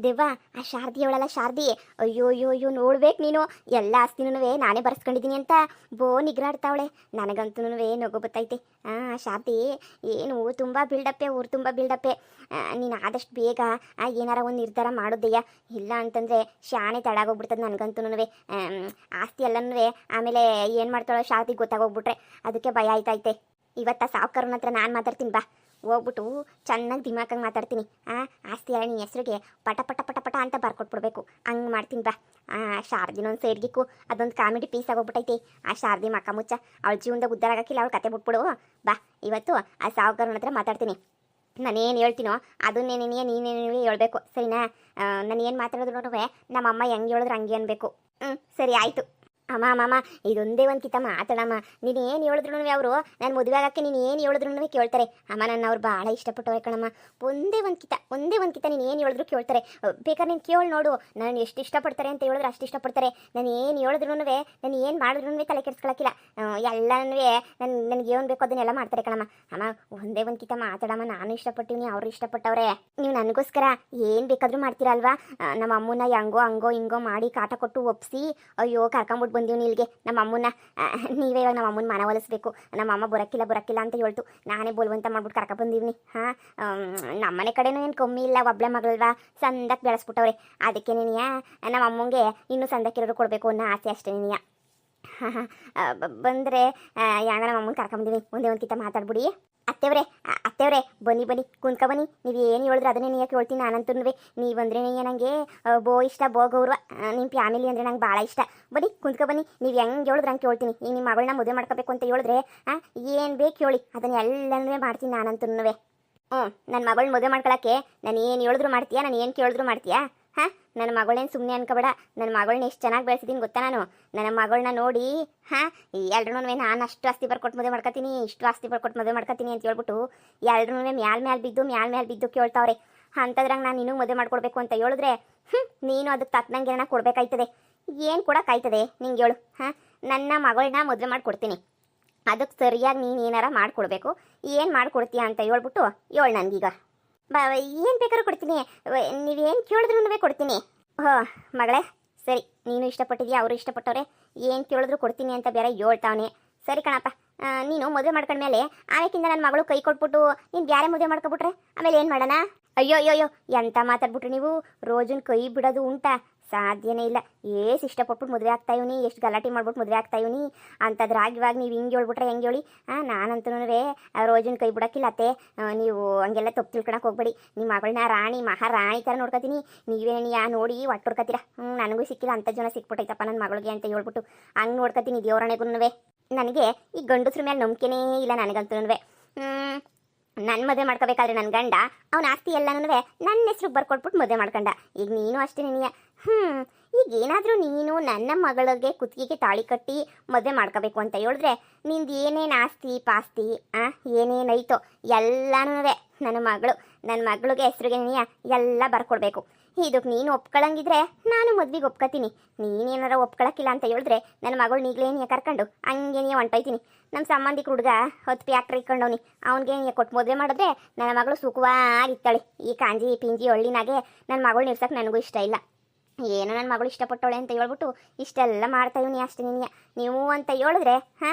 ದೆವ್ವ ಆ ಶಾರದಿ ಅವಳಲ್ಲ ಶಾರದಿ. ಅಯ್ಯೋ ಅಯ್ಯೋ ಅಯ್ಯೋ ನೋಡ್ಬೇಕು ನೀನು, ಎಲ್ಲ ಆಸ್ತಿನೂ ನಾನೇ ಬರ್ಸ್ಕೊಂಡಿದ್ದೀನಿ ಅಂತ ಬೋ ನಿಗ್ರಾಡ್ತಾವಳೆ. ನನಗಂತೂ ನಗು ಬತ್ತೈತೆ. ಶಾರದಿ ಏನು ತುಂಬ ಬಿಲ್ಡಪ್ಪೆ, ಊರು ತುಂಬ ಬಿಲ್ಡಪ್ಪೆ. ನೀನು ಆದಷ್ಟು ಬೇಗ ಏನಾರ ಒಂದು ನಿರ್ಧಾರ ಮಾಡೋದಯ್ಯ, ಇಲ್ಲ ಅಂತಂದರೆ ಶಾಣೆ ತಡಾಗೋಗ್ಬಿಡ್ತದೆ ನನಗಂತೂ. ಆಸ್ತಿ ಎಲ್ಲನೂ ಆಮೇಲೆ ಏನು ಮಾಡ್ತಾಳೋ ಶಾರದಿ ಗೊತ್ತಾಗೋಗ್ಬಿಟ್ರೆ ಅದಕ್ಕೆ ಭಯ ಆಯ್ತೈತೆ. ಇವತ್ತು ಆ ಸಾವುಕಾರನ ಹತ್ರ ನಾನು ಮಾತಾಡ್ತೀನಿ ಬಾ, ಹೋಗ್ಬಿಟ್ಟು ಚೆನ್ನಾಗಿ ದಿಮಾಕಾಗಿ ಮಾತಾಡ್ತೀನಿ. ಆಸ್ತಿ ಎಲ್ಲ ನಿನ್ನ ಹೆಸ್ರಿಗೆ ಪಟ ಪಟ ಪಟ ಪಟ ಅಂತ ಬರ್ಕೊಟ್ಬಿಡ್ಬೇಕು, ಹಂಗೆ ಮಾಡ್ತೀನಿ ಬಾ. ಶಾರದಿನೊಂದು ಸೈಡ್ಗಿಕ್ಕು ಅದೊಂದು ಕಾಮಿಡಿ ಪೀಸ್ ಆಗೋಗ್ಬಿಟ್ಟೈತಿ. ಆ ಶಾರದಿ ಮಕ್ಕ ಮುಚ್ಚ, ಅವಳ ಜೀವನದಾಗ ಉದ್ದಾರ ಆಗಕ್ಕಿಲ್ಲ, ಅವಳು ಕತೆ ಬಿಟ್ಬಿಡು ಬಾ. ಇವತ್ತು ಆ ಸಾವುಕಾರನ ಹತ್ರ ಮಾತಾಡ್ತೀನಿ. ನಾನೇನು ಹೇಳ್ತೀನೋ ಅದನ್ನೇ ನೀನೇನು ಹೇಳ್ಬೇಕು, ಸರಿನಾ? ನಾನು ಏನು ಮಾತಾಡಿದ್ರು ನಮ್ಮಮ್ಮ ಹೆಂಗೆ ಹೇಳಿದ್ರು ಹಂಗೆ ಅನ್ಬೇಕು. ಸರಿ ಆಯಿತು. ಅಮ್ಮ ಅಮ್ಮ ಇದೊಂದೇ ಒಂದು ಕಿತ್ತ ಮಾತಾಡಮ್ಮ. ನೀನು ಏನು ಹೇಳಿದ್ರು ಅವರು ನಾನು ಮದುವೆ ಆಗೋಕ್ಕೆ ನೀನು ಏನು ಹೇಳಿದ್ರು ಕೇಳ್ತಾರೆ. ಅಮ್ಮ ನನ್ನ ಅವ್ರು ಭಾಳ ಇಷ್ಟಪಟ್ಟವ್ರೆ ಕಣಮ್ಮ. ಒಂದೇ ಒಂದು ಕಿತ್ತ ನೀನು ಏನು ಹೇಳಿದ್ರು ಕೇಳ್ತಾರೆ. ಬೇಕಾದ್ರೆ ನೀನು ಕೇಳಿ ನೋಡು, ನಾನು ಎಷ್ಟು ಇಷ್ಟಪಡ್ತಾರೆ ಅಂತ ಹೇಳಿದ್ರೆ ಅಷ್ಟು ಇಷ್ಟಪಡ್ತಾರೆ. ನಾನು ಏನು ಹೇಳಿದ್ರು ನಾನು ಏನು ಮಾಡಿದ್ರು ತಲೆ ಕೆಡ್ಸ್ಕೊಳಕ್ಕಿಲ್ಲ. ಎಲ್ಲನೂ ನನಗೆ ಏನು ಬೇಕೋ ಅದನ್ನೆಲ್ಲ ಮಾಡ್ತಾರೆ ಕಣಮ್ಮ. ಅಮ್ಮ ಒಂದೇ ಒಂದು ಕಿತ್ತ ಮಾತಾಡಮ್ಮ, ನಾನು ಇಷ್ಟಪಟ್ಟಿವ್ನಿ, ಅವರು ಇಷ್ಟಪಟ್ಟವ್ರೆ. ನೀವು ನನಗೋಸ್ಕರ ಏನು ಬೇಕಾದರೂ ಮಾಡ್ತೀರಾ ಅಲ್ವಾ? ನಮ್ಮ ಅಮ್ಮನ ಹಂಗೋ ಹಿಂಗೋ ಮಾಡಿ ಕಾಟ ಕೊಟ್ಟು ಒಪ್ಪಿಸಿ ಅಯ್ಯೋ ಕರ್ಕೊಂಬಿಟ್ಟು ಬಂದೀವಿ ಇಲ್ಲಿಗೆ ನಮ್ಮ ಅಮ್ಮನ. ನೀವೇ ಇವಾಗ ನಮ್ಮ ಅಮ್ಮನ ಮನ ಒಲಿಸ್ಬೇಕು. ನಮ್ಮ ಅಮ್ಮ ಬರೋಕ್ಕಿಲ್ಲ ಅಂತ ಹೇಳ್ತು, ನಾನೇ ಬೋಲ್ವಂತ ಮಾಡ್ಬಿಟ್ಟು ಕರ್ಕೊಂಡ್ಬಂದೀವ್ನಿ. ನಮ್ಮನೆ ಕಡೆನೂ ಏನು ಕಮ್ಮಿ ಇಲ್ಲ, ಒಬ್ಳೆ ಮಗಳಲ್ವಾ, ಸಂದಕ್ಕೆ ಬೆಳೆಸ್ಬಿಟ್ಟವ್ರೆ. ಅದಕ್ಕೆ ನೀನಿಯ ನಮ್ಮ ಅಮ್ಮಂಗೆ ಇನ್ನೂ ಸಂದಕ್ಕಿರೋರು ಕೊಡಬೇಕು ಅನ್ನೋ ಆಸೆ ಅಷ್ಟೇ ನೀನಿಯ. ಬಂದರೆ ಯಾಗ ನಮ್ಮ ಅಮ್ಮನ ಕರ್ಕೊಂಬಂದೀವಿ, ಒಂದೇ ಒಂದು ಕಿತ್ತ ಮಾತಾಡ್ಬಿಡಿ. ಅತ್ತೆವ್ರೆ ಬನ್ನಿ ಕುಂತ್ಕ ಬನ್ನಿ. ನೀವು ಏನು ಹೇಳಿದ್ರೆ ಅದನ್ನೇ ನೀನು ಕೇಳ್ತೀನಿ. ನಾನಂತೂ ನೀವಂದ್ರೆ ನನಗೆ ಬೋ ಇಷ್ಟ, ಬೋ ಗೌರವ. ನಿಮ್ಮ ಫ್ಯಾಮಿಲಿ ಅಂದರೆ ನಂಗೆ ಭಾಳ ಇಷ್ಟ. ಬನ್ನಿ ಕುಂತ್ಕ ಬನ್ನಿ. ನೀವು ಹೆಂಗೆ ಹೇಳಿದ್ರೆ ಹಂಗೆ ಕೇಳ್ತೀನಿ. ಈಗ ನಿಮ್ಮ ಮಗಳನ್ನ ಮದುವೆ ಮಾಡ್ಕೋಬೇಕು ಅಂತ ಹೇಳಿದ್ರೆ ಏನು ಬೇಕು ಹೇಳಿ ಅದನ್ನೆಲ್ಲನೂ ಮಾಡ್ತೀನಿ ನಾನಂತೂ. ನನ್ನ ಮಗಳನ್ನ ಮದುವೆ ಮಾಡ್ಕೊಳಕ್ಕೆ ನಾನು ಏನು ಹೇಳಿದ್ರು ಮಾಡ್ತೀಯಾ, ನಾನು ಏನು ಕೇಳಿದ್ರು ಮಾಡ್ತೀಯಾ? ನನ್ನ ಮಗಳೇನು ಸುಮ್ಮನೆ ಅನ್ಕೋಬೇಡ. ನನ್ನ ಮಗಳನ್ನ ಎಷ್ಟು ಚೆನ್ನಾಗಿ ಬೆಳೆಸಿದ್ದೀನಿ ಗೊತ್ತಾ ನಾನು. ನನ್ನ ಮಗಳನ್ನ ನೋಡಿ ಎಲ್ರೂ ನಾನು ಅಷ್ಟು ಆಸ್ತಿ ಬರ್ಕೊಟ್ಟು ಮದುವೆ ಮಾಡ್ಕೊತೀನಿ, ಇಷ್ಟು ಆಸ್ತಿ ಬರ್ಕೊಟ್ಟು ಮದುವೆ ಮಾಡ್ಕೊತೀನಿ ಅಂತ ಹೇಳ್ಬಿಟ್ಟು ಎಲ್ರೂ ಮ್ಯಾಲ್ ಬಿದ್ದು ಕೇಳ್ತಾವ್ರೆ. ಅಂಥದ್ರಾಗ ನಾನು ಇನ್ನೂ ಮದುವೆ ಮಾಡ್ಕೊಡ್ಬೇಕು ಅಂತ ಹೇಳಿದ್ರೆ ನೀನು ಅದಕ್ಕೆ ತಕ್ಕನಂಗೆ ಏನಾರ ಕೊಡಬೇಕಾಯ್ತದೆ. ಏನು ಕೊಡೋಕ್ಕಾಯ್ತದೆ ನಿಂಗೆ ಹೇಳು? ನನ್ನ ಮಗಳನ್ನ ಮದುವೆ ಮಾಡಿಕೊಡ್ತೀನಿ, ಅದಕ್ಕೆ ಸರಿಯಾಗಿ ನೀನು ಏನಾರ ಮಾಡಿಕೊಡ್ಬೇಕು. ಏನು ಮಾಡಿಕೊಡ್ತೀಯ ಅಂತ ಹೇಳ್ಬಿಟ್ಟು ಹೇಳು ನನಗೀಗ. ಏನು ಬೇಕಾದ್ರೂ ಕೊಡ್ತೀನಿ, ನೀವೇನು ಕೇಳಿದ್ರು ಕೊಡ್ತೀನಿ. ಮಗಳೇ ಸರಿ, ನೀನು ಇಷ್ಟಪಟ್ಟಿದ್ಯಾ, ಅವರು ಇಷ್ಟಪಟ್ಟವ್ರೆ, ಏನು ಕೇಳಿದ್ರು ಕೊಡ್ತೀನಿ ಅಂತ ಬೇರೆ ಹೇಳ್ತಾವನೆ. ಸರಿ ಕಣಪ್ಪ, ನೀನು ಮದುವೆ ಮಾಡ್ಕೊಂಡ್ಮೇಲೆ ಆಮೇಕಿಂದ ನನ್ನ ಮಗಳು ಕೈ ಕೊಟ್ಬಿಟ್ಟು ನೀನು ಬ್ಯಾರೆ ಮದುವೆ ಮಾಡ್ಕೊಬಿಟ್ರೆ ಆಮೇಲೆ ಏನು ಮಾಡೋಣ? ಅಯ್ಯೋ ಎಂತ ಮಾತಾಡ್ಬಿಟ್ರಿ ನೀವು. ರೋಜನ್ ಕೈ ಬಿಡೋದು ಉಂಟಾ? ಸಾಧ್ಯನೇ ಇಲ್ಲ. ಎಷ್ಟು ಇಷ್ಟಪಟ್ಬಿಟ್ಟು ಮದುವೆ ಆಗ್ತಾ ಇವನಿ, ಎಷ್ಟು ಗಲಾಟೆ ಮಾಡ್ಬಿಟ್ಟು ಮದುವೆ ಆಗ್ತಾ ಇವನಿ ಅಂತದ್ರಾಗ ಇವಾಗ ನೀವು ಹಿಂಗೆ ಹೇಳ್ಬಿಟ್ರೆ ಹೆಂಗೆ ಹೇಳಿ? ನಾನಂತೂ ರೋಜನ್ ಕೈ ಬಿಡೋಕ್ಕಿಲ್ಲ ಅತ್ತೆ. ನೀವು ಹಂಗೆಲ್ಲ ತಪ್ಪು ತಿಳ್ಕೊಳಕ್ಕೆ ಹೋಗ್ಬೇಡಿ. ನಿಮ್ಮ ಮಗಳನ್ನ ರಾಣಿ ಮಹಾರಾಣಿ ಥರ ನೋಡ್ಕೊತೀನಿ. ನೀವೇನು ನೋಡಿ ಒಟ್ಟುಡ್ಕೊತೀರಾ? ನನಗೂ ಸಿಕ್ಕಿಲ್ಲ, ಅಂಥ ಜನ ಸಿಕ್ಬಿಟ್ಟೈತಪ್ಪ ನನ್ನ ಮಗಳಿಗೆ ಅಂತ ಹೇಳ್ಬಿಟ್ಟು ಹಂಗೆ ನೋಡ್ಕೊತೀನಿ ದೇವರಣೆಗೂ. ನನಗೆ ಈ ಗಂಡಸ್ರ ಮೇಲೆ ನಂಬಿಕೆನೇ ಇಲ್ಲ ನನಗಂತೂ. ನನ್ನ ಮದುವೆ ಮಾಡ್ಕೋಬೇಕಾದ್ರೆ ನನ್ನ ಗಂಡ ಅವನ ಆಸ್ತಿ ಎಲ್ಲನೂ ನನ್ನ ಹೆಸ್ರಿಗೆ ಬರ್ಕೊಟ್ಬಿಟ್ಟು ಮದುವೆ ಮಾಡ್ಕೊಂಡ. ಈಗ ನೀನು ಅಷ್ಟೇ ನೀನಿಯ. ಈಗ ಏನಾದರೂ ನೀನು ನನ್ನ ಮಗಳಿಗೆ ಕುತ್ತಿಗೆಗೆ ತಾಳಿ ಕಟ್ಟಿ ಮದುವೆ ಮಾಡ್ಕೋಬೇಕು ಅಂತ ಹೇಳಿದ್ರೆ ನಿಂದು ಏನೇನು ಆಸ್ತಿ ಪಾಸ್ತಿ ಏನೇನೈತೋ ಎಲ್ಲನೂ ನನ್ನ ಮಗಳಿಗೆ ಹೆಸ್ರಿಗೆ ನೀಯ ಎಲ್ಲ ಬರ್ಕೊಡ್ಬೇಕು. ಇದಕ್ಕೆ ನೀನು ಒಪ್ಕೊಳ್ಳಂಗಿದ್ರೆ ನಾನು ಮದ್ವೆಗೆ ಒಪ್ಕೊತೀನಿ. ನೀನೇನಾರ ಒಪ್ಕೊಳಕ್ಕಿಲ್ಲ ಅಂತ ಹೇಳಿದ್ರೆ ನನ್ನ ಮಗಳು ನೀಗ್ಲೇನಿಯ ಕರ್ಕೊಂಡು ಹಂಗೆ ನೀ ಹೊಂಟೋಯ್ತೀನಿ. ನಮ್ಮ ಸಂಬಂಧಿಕ ಹುಡುಗ 10 ಫ್ಯಾಕ್ಟ್ರಿ ಇಟ್ಕೊಂಡವನಿ, ಅವ್ನಿಗೆ ನೀ ಕೊಟ್ಟು ಮದುವೆ ಮಾಡಿದ್ರೆ ನನ್ನ ಮಗಳು ಸುಖವಾಗಿರ್ತಾಳೆ. ಈ ಕಾಂಜಿ ಪಿಂಜಿ ಹಳ್ಳಿನಾಗೆ ನನ್ನ ಮಗಳು ನಿಲ್ಸಕ್ಕೆ ನನಗೂ ಇಷ್ಟ ಇಲ್ಲ. ಏನೋ ನನ್ನ ಮಗಳು ಇಷ್ಟಪಟ್ಟವಳೆ ಅಂತ ಹೇಳ್ಬಿಟ್ಟು ಇಷ್ಟೆಲ್ಲ ಮಾಡ್ತಾ ಇವನಿ ಅಷ್ಟೇ ನೀನಿಯ. ನೀವು ಅಂತ ಹೇಳಿದ್ರೆ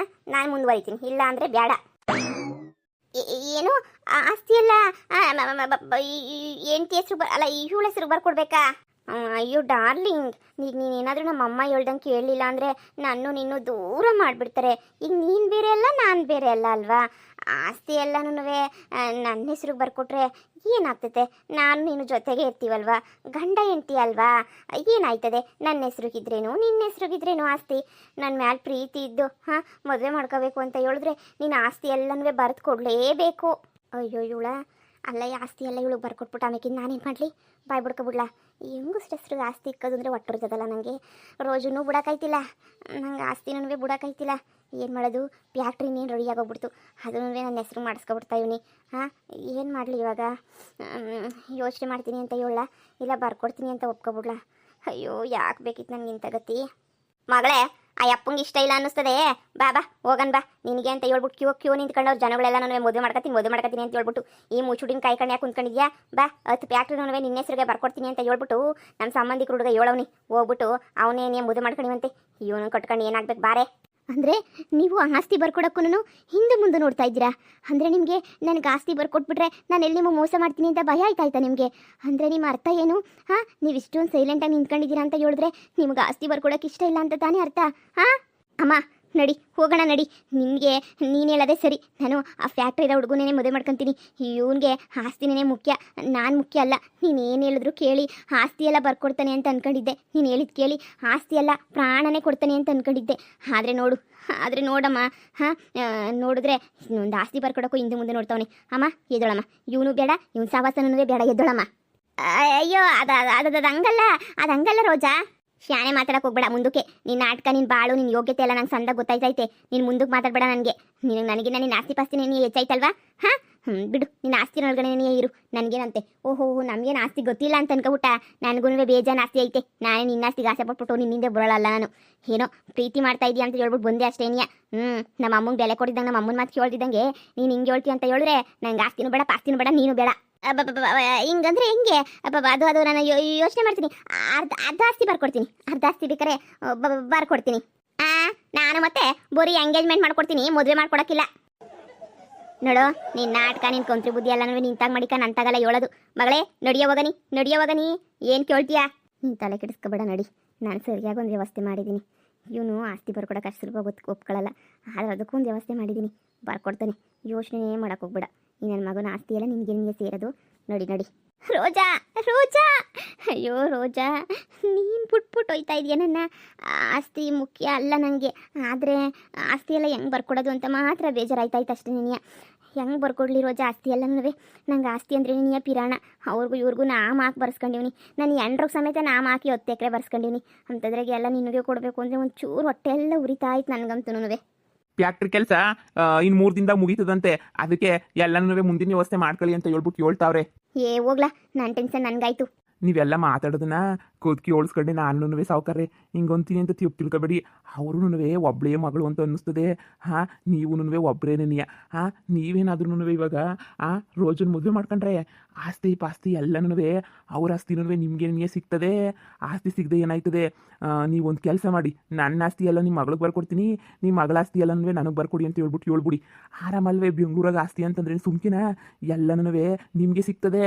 ನಾನು ಮುಂದುವರಿತೀನಿ, ಇಲ್ಲ ಅಂದರೆ ಬೇಡ. ಏನು ಆಸ್ತಿ ಎಲ್ಲ ಹೆಂಡತಿ ಹೆಸ್ರು ಅಲ್ಲ ಇವಳ ಹೆಸ್ರು ಬರ್ಕೊಡ್ಬೇಕಾ? ಅಯ್ಯೋ ಡಾರ್ಲಿಂಗ್, ಈಗ ನೀನೇನಾದರೂ ನಮ್ಮ ಅಮ್ಮ ಹೇಳ್ದಂಗೆ ಕೇಳಲಿಲ್ಲ ಅಂದರೆ ನಿನ್ನೂ ದೂರ ಮಾಡಿಬಿಡ್ತಾರೆ. ಈಗ ನೀನು ಬೇರೆ ಅಲ್ಲ, ನಾನು ಬೇರೆ ಅಲ್ಲ ಅಲ್ವಾ? ಆಸ್ತಿ ಎಲ್ಲನೂ ನನ್ನ ಹೆಸ್ರಿಗೆ ಬರ್ಕೊಟ್ರೆ ಏನಾಗ್ತೈತೆ? ನಾನು ನೀನು ಜೊತೆಗೆ ಇರ್ತೀವಲ್ವಾ, ಗಂಡ ಹೆಂಡ್ತಿ ಅಲ್ವಾ? ಏನಾಯ್ತದೆ? ನನ್ನ ಹೆಸ್ರಿಗಿದ್ರೇನು ನಿನ್ನ ಹೆಸ್ರಿಗಿದ್ರೇನು ಆಸ್ತಿ. ನನ್ನ ಮ್ಯಾಲೆ ಪ್ರೀತಿ ಇದ್ದು ಮದುವೆ ಮಾಡ್ಕೋಬೇಕು ಅಂತ ಹೇಳಿದ್ರೆ ನೀನು ಆಸ್ತಿ ಎಲ್ಲನೂ ಬರೆದು ಕೊಡಲೇಬೇಕು. ಅಯ್ಯೋ ಇವಳ ಅಲ್ಲ, ಈ ಆಸ್ತಿ ಎಲ್ಲ ಇವಳು ಬರ್ಕೊಟ್ಬಿಟ್ಟು ಆಮೇಕಿಂದ ನಾನೇನು ಮಾಡಲಿ? ಬಾಯ್ ಬಿಡ್ಕೊಬಿಡ್ಲಾ? ಹೆಂಗಷ್ಟು ಹೆಸ್ರಿಗೆ ಆಸ್ತಿ ಇಕ್ಕೋದು ಅಂದರೆ ಒಟ್ಟಿರ್ತದಲ್ಲ ನನಗೆ. ರೋಜನೂ ಬಿಡೋಕ್ಕಾಯ್ತಿಲ್ಲ, ನಂಗೆ ಆಸ್ತಿನೂ ಬಿಡೋಕ್ಕಾಯ್ತಿಲ್ಲ. ಏನು ಮಾಡೋದು? ಫ್ಯಾಕ್ಟ್ರಿ ಇನ್ನೇನು ರೆಡಿ ಆಗೋಗ್ಬಿಡ್ತು, ಅದನ್ನೂ ನನ್ನ ಹೆಸ್ರು ಮಾಡಿಸ್ಕೊಬಿಡ್ತಾ ಇವನಿ. ಏನು ಮಾಡಲಿ ಇವಾಗ? ಯೋಚನೆ ಮಾಡ್ತೀನಿ ಅಂತ ಹೇಳ, ಇಲ್ಲ ಬರ್ಕೊಡ್ತೀನಿ ಅಂತ ಒಪ್ಕೊಬಿಡ್ಲಾ? ಅಯ್ಯೋ ಯಾಕೆ ಬೇಕಿತ್ತು ನನಗಿಂತ ಗತಿ? ಮಗಳೇ ಆ ಅಪ್ಪಂಗೆ ಇಷ್ಟ ಇಲ್ಲ ಅನ್ನಿಸ್ತದೆ. ಬಾ ಬಾ ಹೋಗನ್ ಬಾ, ನಿನಗೆ ಅಂತ ಹೇಳ್ಬಿಟ್ಟು ಕ್ಯೂ ನಿಂತ್ಕೊಂಡವ್ರು ಜನಗಳೆಲ್ಲ ನಾನು ಮದುವೆ ಮಾಡ್ಕೊತೀನಿ ಅಂತ ಹೇಳ್ಬಿಟ್ಟು ಈ ಮುಚ್ಚುಡಿನ ಕೈ ಕಣ್ಯಾಕೆ ಕುಂತ್ಕೊಂಡಿದ್ಯಾ. ಬಾ 10 ಫ್ಯಾಕ್ಟ್ರಿ ನಿನ್ನ ಹೆಸರಿಗೆ ಬರ್ಕೊಡ್ತೀನಿ ಅಂತ ಹೇಳ್ಬಿಟ್ಟು ನಮ್ಮ ಸಂಬಂಧಿಕರು ಹುಡುಗ ಹೇಳವ್ನಿ. ಹೋಗ್ಬಿಟ್ಟು ಅವನೇನೇ ಮದುವೆ ಮಾಡ್ಕೊಂಡಿವಂತೆ. ಇವನು ಕಟ್ಕೊಂಡು ಏನಾಗ್ಬೇಕು ಬಾರೆ. ಅಂದರೆ ನೀವು ಆಸ್ತಿ ಬರ್ಕೊಡಕ್ಕೂ ಹಿಂದೆ ಮುಂದೆ ನೋಡ್ತಾ ಇದ್ದೀರಾ. ಅಂದರೆ ನಿಮಗೆ ನನಗೆ ಆಸ್ತಿ ಬರ್ಕೊಟ್ಬಿಟ್ರೆ ನಾನು ಎಲ್ಲಿ ನಿಮಗೆ ಮೋಸ ಮಾಡ್ತೀನಿ ಅಂತ ಭಯ ಆಯ್ತಾಯ್ತಾ ನಿಮಗೆ? ಅಂದರೆ ನಿಮ್ಮ ಅರ್ಥ ಏನು? ಹಾಂ, ನೀವು ಇಷ್ಟೊಂದು ಸೈಲೆಂಟಾಗಿ ನಿಂತ್ಕೊಂಡಿದ್ದೀರಾ ಅಂತ ಹೇಳಿದ್ರೆ ನಿಮ್ಗೆ ಆಸ್ತಿ ಬರ್ಕೊಡೋಕೆ ಇಷ್ಟ ಇಲ್ಲ ಅಂತ ತಾನೇ ಅರ್ಥ? ಹಾಂ ಅಮ್ಮ ನಡಿ ಹೋಗೋಣ ನಡಿ. ನಿನಗೆ ನೀನು ಹೇಳೋದೇ ಸರಿ, ನಾನು ಆ ಫ್ಯಾಕ್ಟ್ರಿದ ಹುಡುಗನೇ ಮದುವೆ ಮಾಡ್ಕೊತೀನಿ. ಇವನಿಗೆ ಆಸ್ತಿನೇ ಮುಖ್ಯ, ನಾನು ಮುಖ್ಯ ಅಲ್ಲ. ನೀನು ಏನು ಹೇಳಿದ್ರು ಕೇಳಿ ಆಸ್ತಿ ಎಲ್ಲ ಬರ್ಕೊಡ್ತಾನೆ ಅಂತ ಅಂದ್ಕೊಂಡಿದ್ದೆ. ನೀನು ಹೇಳಿದ್ದು ಕೇಳಿ ಆಸ್ತಿ ಎಲ್ಲ ಪ್ರಾಣನೇ ಕೊಡ್ತಾನೆ ಅಂತ ಅಂದ್ಕೊಂಡಿದ್ದೆ. ಆದರೆ ನೋಡಮ್ಮ, ಹಾಂ ನೋಡಿದ್ರೆ ಒಂದು ಆಸ್ತಿ ಬರ್ಕೊಡೋಕ್ಕೂ ಹಿಂದೆ ಮುಂದೆ ನೋಡ್ತಾವನೆ. ಅಮ್ಮ ಎದ್ದೋಳಮ್ಮ, ಇವನು ಬೇಡ, ಇವನು ಸಾವಾಸನೂ ಬೇಡ, ಎದ್ದೋಳಮ್ಮ. ಅಯ್ಯೋ ಅದು ಹಂಗಲ್ಲ ರೋಜಾ. ಶಾನೆ ಮಾತಾಡಕ್ಕೆ ಹೋಗ್ಬೇಡ ಮುಂದಕ್ಕೆ. ನಿನ್ನ ನಾಟಕ, ನಿನ್ನ ಬಾಳು, ನಿನ್ನ ಯೋಗ್ಯತೆ ಎಲ್ಲ ನಂಗೆ ಸಂದಾಗ ಗೊತ್ತಾಯ್ತೈತೆ. ನೀನು ಮುಂದಕ್ಕೆ ಮಾತಾಡಬೇಡ ನನಗಿನ್ನ ನಿನ್ನ ಆಸ್ತಿ ಪಾಸ್ತಿ ನೀನು ಹೆಚ್ಚಾಯ್ತಲ್ವಾ? ಹಾಂ ಬಿಡು, ನಿನ್ನ ಆಸ್ತಿನೊಳಗಡೆ ಇರು, ನನಗೇನಂತೆ. ಓಹೋ ನಮಗೇನು ಆಸ್ತಿ ಗೊತ್ತಿಲ್ಲ ಅಂತ ಅನ್ಕೊಬಿಟ್ಟ. ನನಗೂ ಬೇಜಾನ್ ಆಸ್ತಿ ಐತೆ. ನಾನೇ ನಿನ್ನ ಆಸ್ತಿಗೆ ಆಸೆ ಪಟ್ಬಿಟ್ಟು ನಿನ್ನಿಂದ ಬರೋಲ್ಲ. ನಾನು ಏನೋ ಪ್ರೀತಿ ಮಾಡ್ತಾ ಇದೀಯ ಅಂತ ಹೇಳ್ಬಿಟ್ಟು ಬಂದೆ ಅಷ್ಟೇನಿಯ. ನಮ್ಮ ಅಮ್ಮಂಗೆ ಬೆಲೆ ಕೊಟ್ಟಿದ್ದಂಗೆ, ನಮ್ಮ ಅಮ್ಮನ ಮಾತು ಕೇಳ್ತಿದ್ದಂಗೆ ನೀನು ಹಿಂಗೆ ಹೇಳ್ತೀಯ ಅಂತ ಹೇಳಿದ್ರೆ ನಂಗೆ ಆಸ್ತಿನೂ ಬೇಡ ಪಾಸ್ತಿನೂ ಬೇಡ, ನೀನು ಬೇಡ. ಹಿಂಗಂದ್ರೆ ಹೆಂಗೆ? ಅದು ನಾನು ಯೋಚನೆ ಮಾಡ್ತೀನಿ. ಅರ್ಧ ಆಸ್ತಿ ಬರ್ಕೊಡ್ತೀನಿ, ಅರ್ಧ ಆಸ್ತಿ ಬೇಕಾರೆ ಬರ್ಕೊಡ್ತೀನಿ. ನಾನು ಮತ್ತೆ ಬರೀ ಎಂಗೇಜ್ಮೆಂಟ್ ಮಾಡ್ಕೊಡ್ತೀನಿ, ಮದುವೆ ಮಾಡ್ಕೊಡಕ್ಕಿಲ್ಲ. ನೋಡು ನಿನ್ನ ನಾಟಕ, ನಿನ್ನ ಕೊಂತ್ರಿ ಬುದ್ಧಿ ಎಲ್ಲ ನಿಂತಾಗ ಮಾಡಿಕ ನಂತಾಗಲ್ಲ ಹೇಳೋದು. ಮಗಳೇ ನಡಿಯೋ ಹೋಗನಿ ಏನು ಕೇಳ್ತೀಯಾ? ನೀನು ತಲೆ ಕೆಡಿಸ್ಕೊಬೇಡ ನಡಿ. ನಾನು ಸರಿಯಾಗಿ ಒಂದು ವ್ಯವಸ್ಥೆ ಮಾಡಿದ್ದೀನಿ. ಇವನು ಆಸ್ತಿ ಬರ್ಕೊಡಕ್ಕೆ ಅಷ್ಟು ಸುಲಭ ಒಪ್ಕೊಳ್ಳಲ್ಲ. ಆದರೆ ಅದಕ್ಕೂ ಒಂದು ವ್ಯವಸ್ಥೆ ಮಾಡಿದ್ದೀನಿ, ಬರ್ಕೊಡ್ತಾನೆ. ಯೋಚನೆ ಮಾಡೋಕೆ ಹೋಗ್ಬೇಡ. ಈ ನನ್ನ ಮಗನ ಆಸ್ತಿ ಎಲ್ಲ ನಿನಗೆ ಸೇರೋದು. ನಡಿ. ರೋಜಾ ಅಯ್ಯೋ ರೋಜಾ, ನೀನು ಬಿಟ್ಬಿಟ್ಟು ಹೋಯ್ತಾ ಇದೆಯಾ ನನ್ನ. ಆಸ್ತಿ ಮುಖ್ಯ ಅಲ್ಲ ನನಗೆ, ಆದರೆ ಆಸ್ತಿ ಎಲ್ಲ ಹೆಂಗೆ ಬರ್ಕೊಡೋದು ಅಂತ ಮಾತ್ರ ಬೇಜಾರಾಯ್ತಾಯ್ತು ಅಷ್ಟೇ. ನೀನು ಹೆಂಗೆ ಬರ್ಕೊಡ್ಲಿ ರೋಜಾ ಆಸ್ತಿ ಎಲ್ಲನೂ? ನಂಗೆ ಆಸ್ತಿ ಅಂದರೆ ನೀನು ಪಿರಾಣ. ಅವ್ರಿಗೂ ಇವ್ರಿಗೂ ನಾಮ ಹಾಕಿ ಬರ್ಸ್ಕೊಂಡಿವ್ನಿ. ನಾನು ಎಂಡ್ರಿಗೆ ಸಮೇತ ನಾಮ ಹಾಕಿ 10 ಎಕರೆ ಬರ್ಸ್ಕೊಂಡಿವ್ನಿ. ಅಂಥದ್ರಾಗೆ ಎಲ್ಲ ನಿನಗೆ ಕೊಡಬೇಕು ಅಂದರೆ ಒಂಚೂರು ಹೊಟ್ಟೆ ಎಲ್ಲ ಉರಿತಾ ಇತ್ತು ನನಗಂತೂ. ಫ್ಯಾಕ್ಟ್ರಿ ಕೆಲಸ ಇನ್ನು 3 ದಿನದಾಗ ಮುಗೀತದಂತೆ. ಅದಕ್ಕೆ ಎಲ್ಲನೂ ಮುಂದಿನ ವ್ಯವಸ್ಥೆ ಮಾಡ್ಕೊಳ್ಳಿ ಅಂತ ಹೇಳ್ಬಿಟ್ಟು ಹೇಳ್ತಾವ್ರೆ. ಹೋಗ್ಲಾ, ನನ್ನ ಟೆನ್ಷನ್ ನನಗಾಯ್ತು. ನೀವೆಲ್ಲ ಮಾತಾಡೋದನ್ನ ಕೂತ್ಕಿ ಹೋಳಿಸ್ಕೊಂಡೆ ನಾನು ಸಾವುಕಾರ್ರೆ ಹಿಂಗೊಂತೀನಿ ಅಂತ ತಿಳ್ಕೊಬೇಡಿ. ಅವ್ರೂ ಒಬ್ಬಳೇ ಮಗಳು ಅಂತ ಅನ್ನಿಸ್ತದೆ. ಹಾಂ ನೀವು ಒಬ್ಬರೇನೇನಿಯ. ಹಾಂ ನೀವೇನಾದ್ರೂ ಇವಾಗ ರೋಜನ್ ಮದುವೆ ಮಾಡ್ಕೊಂಡ್ರೆ ಆಸ್ತಿ ಪಾಸ್ತಿ ಎಲ್ಲನೂ ಅವ್ರ ಆಸ್ತಿನೂ ನಿಮಗೆ ಸಿಗ್ತದೆ. ಆಸ್ತಿ ಸಿಗದೆ ಏನಾಯ್ತದೆ? ನೀವೊಂದು ಕೆಲಸ ಮಾಡಿ, ನನ್ನ ಆಸ್ತಿ ಎಲ್ಲ ನಿಮ್ಮ ಮಗಳಿಗೆ ಬರ್ಕೊಡ್ತೀನಿ, ನಿಮ್ಮ ಮಗಳ ಆಸ್ತಿ ಎಲ್ಲನೂ ನನಗೆ ಬರ್ಕೊಡಿ ಅಂತ ಹೇಳ್ಬಿಡಿ. ಆರಾಮಲ್ವೇ? ಬೆಂಗಳೂರಾಗ ಆಸ್ತಿ ಅಂತಂದ್ರೆ ಸುಮ್ಕಿನ ಎಲ್ಲನೂ ನಿಮಗೆ ಸಿಗ್ತದೆ.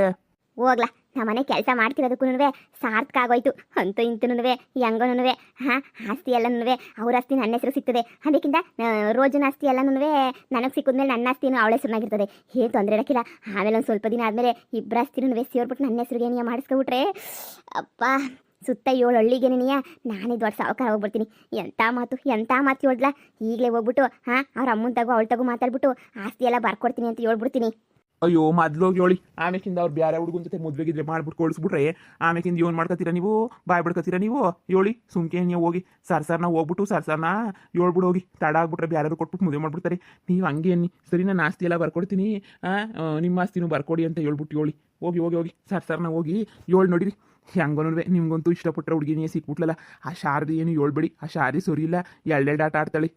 ಹೋಗ್ಲಾ, ನಮ್ಮನೆ ಕೆಲಸ ಮಾಡ್ತಿರೋದಕ್ಕೂ ಸಾರ್ಥಕ ಆಗೋಯ್ತು. ಅಂತೂ ಇಂತನೂ ಹೆಂಗನೂ ಹಾಂ ಆಸ್ತಿ ಎಲ್ಲನೂ ಅವ್ರ ಆಸ್ತಿ ನನ್ನ ಹೆಸರು ಸಿಗ್ತದೆ. ಅದಕ್ಕಿಂತ ರೋಜನ ಆಸ್ತಿ ಎಲ್ಲನೂ ನನಗೆ ಸಿಕ್ಕಿದ್ಮೇಲೆ ನನ್ನ ಆಸ್ತಿನೂ ಅವಳ ಹೆಸರಿನಾಗಿರ್ತದೆ. ಏನು ತೊಂದರೆ ಇರೋಕ್ಕಿಲ್ಲ. ಆಮೇಲೆ ಒಂದು ಸ್ವಲ್ಪ ದಿನ ಆದಮೇಲೆ ಇಬ್ಬರ ಆಸ್ತಿನೂ ಸೇರ್ಬಿಟ್ಟು ನನ್ನ ಹೆಸರಿಗೆ ನೀನು ಮಾಡಿಸ್ಕೊಬಿಟ್ರೆ ಅಪ್ಪ ಸುತ್ತ 7 ಹಳ್ಳಿಗೆ ನೀನು ನಾನೇ ದೊಡ್ಡ ಸಾವುಕಾರ ಹೋಗ್ಬಿಡ್ತೀನಿ. ಎಂಥ ಮಾತು ಹೇಳ್ದಲ್ಲ. ಈಗಲೇ ಹೋಗ್ಬಿಟ್ಟು ಅವ್ರ ಅಮ್ಮನ ತಗೋ ಅವಳ ತಗೋ ಮಾತಾಡ್ಬಿಟ್ಟು ಆಸ್ತಿ ಎಲ್ಲ ಬರ್ಕೊಡ್ತೀನಿ ಅಂತ ಹೇಳ್ಬಿಡ್ತೀನಿ. ಅಯ್ಯೋ ಮೊದ್ಲೋಗಿ ಹೇಳಿ, ಆಮೇಕಿಂದ ಅವ್ರು ಬೇರೆ ಹುಡುಗನ ಜೊತೆ ಮದುವೆಗಿದ್ರೆ ಮಾಡ್ಬಿಟ್ಟು ಕೊಡಿಸ್ಬಿಟ್ರೆ ಆಮೇಕಿಂದ ಏನು ಮಾಡ್ಕೊತೀರಾ ನೀವು? ಬಾಯ್ ಬಿಡ್ಕೊತೀರಾ ನೀವು? ಹೇಳಿ ಸುಮ್ಕೆ ನೀವು ಹೋಗಿ ಸರ್ನ ಹೋಗ್ಬಿಟ್ಟು ಸರ್ನ ಹೇಳ್ಬಿಡು ಹೋಗಿ. ತಡ ಆಗ್ಬಿಟ್ರೆ ಬೇರೆಯವ್ರು ಕೊಟ್ಬಿಟ್ಟು ಮದುವೆ ಮಾಡ್ಬಿಡ್ತಾರೆ. ನೀವು ಹಂಗೆ ಅನ್ನಿ, ಸರಿ ನಾನು ಆಸ್ತಿ ಎಲ್ಲ ಬರ್ಕೊಡ್ತೀನಿ, ನಿಮ್ಮ ಆಸ್ತಿನೂ ಬರ್ಕೊಡಿ ಅಂತ ಹೇಳ್ಬಿಟ್ಟು ಹೇಳಿ. ಹೋಗಿ ಸರ್ನ ಹೋಗಿ ನೋಡಿರಿ. ಹೆಂಗೋನು ನಿಮ್ಗಂತೂ ಇಷ್ಟಪಟ್ಟರೆ ಹುಡುಗಿನೇ ಸಿಕ್ಬಿಟ್ಲಲ್ಲ. ಆ ಶಾರದಿ ಏನು ಹೇಳ್ಬೇಡಿ, ಆ ಶಾರದಿ ಸರಿ ಇಲ್ಲ, ಎರಡೆರಡು ಆಟ ಆಡ್ತಾಳೆ.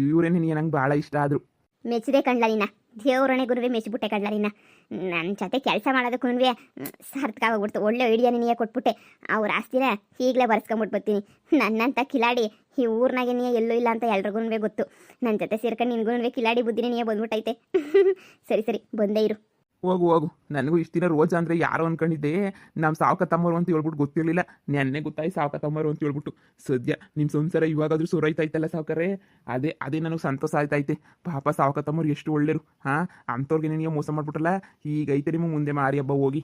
ಇವರೇನೇ ನಂಗೆ ಭಾಳ ಇಷ್ಟ ಆದರು. ಮೆಚ್ಚಿದೆ ಕಣ್ಲ ನಿನ್ನ, ದೇವ್ರಣೆ ಗುರುವೆ ಮೆಚ್ಚಿಬಿಟ್ಟೆ ಕಣ್ಲ ನಿನ್ನ. ನನ್ನ ಜೊತೆ ಕೆಲಸ ಮಾಡೋದಕ್ಕೂ ಸಾರ್ಥಕ ಆಗೋಗ್ಬಿಡ್ತು. ಒಳ್ಳೆ ಐಡಿಯಾ ನೀನೇ ಕೊಟ್ಬಿಟ್ಟೆ. ಅವ್ರ ಆಸ್ತಿನ ಈಗಲೇ ಬರ್ಸ್ಕೊಂಬಿಟ್ಟು ಬರ್ತೀನಿ. ನನ್ನಂತ ಕಿಲಾಡಿ ಈ ಊರ್ನಾಗೆ ನೀ ಎಲ್ಲೂ ಇಲ್ಲ ಅಂತ ಎಲ್ರಿಗೂ ಗೊತ್ತು. ನನ್ನ ಜೊತೆ ಸೇರ್ಕೊಂಡು ನಿನ್ಗೂ ಕಿಲಾಡಿ ಬುದ್ಧಿನೇ ನೀ ಬಂದ್ಬಿಟ್ಟೈತೆ. ಸರಿ ಬಂದೇ ಇರು. ಹೋಗು. ನನಗೂ ಇಷ್ಟು ದಿನ ರೋಜಾ ಅಂದರೆ ಯಾರೋ ಅನ್ಕೊಂಡಿದ್ದೆ. ನಮ್ಮ ಸಾವುಕ ತಮ್ಮರು ಅಂತ ಹೇಳ್ಬಿಟ್ಟು ಗೊತ್ತಿರಲಿಲ್ಲ. ನೆನ್ನೆ ಗೊತ್ತಾಯ್ತು ಸಾವುಕ ತಮ್ಮರು ಅಂತ ಹೇಳ್ಬಿಟ್ಟು. ಸದ್ಯ ನಿಮ್ಮ ಸಂಸಾರ ಇವಾಗಾದ್ರೂ ಸುರೈತಾಯ್ತಲ್ಲ ಸಾವುಕಾರೆ. ಅದೇ ನನಗೆ ಸಂತೋಷ ಆಯ್ತೈತೆ. ಪಾಪ ಸಾವುಕ ತಮ್ಮರು ಎಷ್ಟು ಒಳ್ಳೆಯರು. ಅಂಥವ್ರಿಗೆ ನಿನಗೆ ಮೋಸ ಮಾಡ್ಬಿಟ್ರಲ್ಲ. ಈಗೈತೆ ನಿಮಗೆ ಮುಂದೆ ಮಾರಿ ಹಬ್ಬ ಹೋಗಿ.